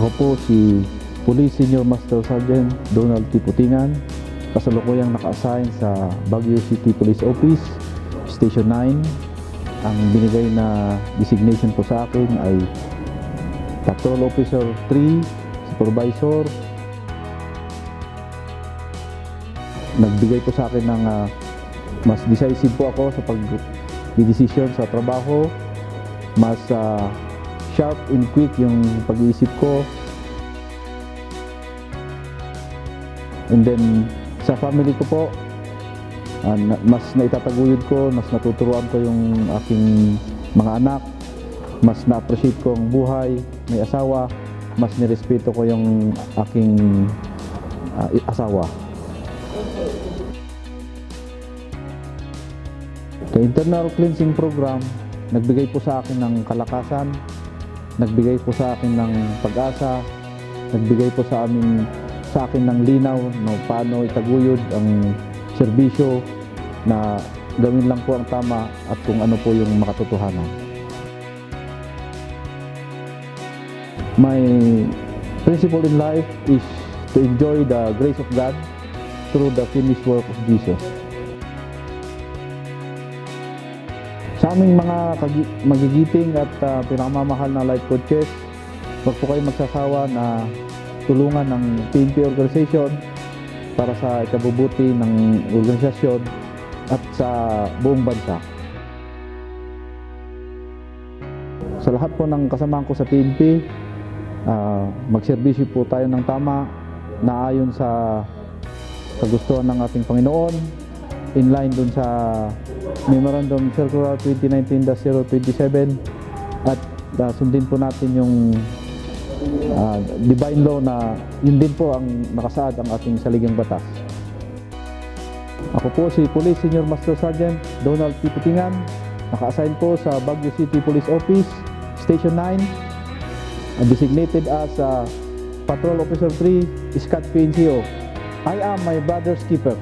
Ako po si Police Senior Master Sergeant Donald T. Putingan, kasalukuyang naka-assign sa Baguio City Police Office, Station 9. Ang binigay na designation po sa akin ay Patrol Officer 3, Supervisor. Nagbigay po sa akin ng mas decisive po ako sa pag-decision sa trabaho, mas sharp and quick yung pag-iisip ko. And then sa family ko po, mas naitataguyod ko, mas natuturuan ko yung aking mga anak, mas na-appreciate ko ang buhay, may asawa, mas nirespeto ko yung aking asawa. Sa internal cleansing program, nagbigay po sa akin ng kalakasan, nagbigay po sa akin ng pag-asa, nagbigay po sa akin ng linaw no, paano itaguyod ang serbisyo na gawin lang po ang tama at kung ano po yung makatotohanan. My principle in life is to enjoy the grace of God through the finished work of Jesus. Sa aming mga magigiting at pinakamamahal na life coaches, huwag po kayo magsasawa na tulungan ng PNP organization para sa ikabubuti ng organisasyon at sa buong bansa. Sa lahat po ng kasamahan ko sa PNP, magserbisyo po tayo ng tama na ayon sa kagustuhan ng ating Panginoon, in line dun sa Memorandum Circular 2019-027 at sundin po natin yung divine law na yun din po ang nakasaad ang ating saligang batas. Ako po si Police Senior Master Sergeant Donald T. Putingan, naka-assign po sa Baguio City Police Office, Station 9, designated as Patrol Officer 3, Squad PNCO. I am my brother's keeper.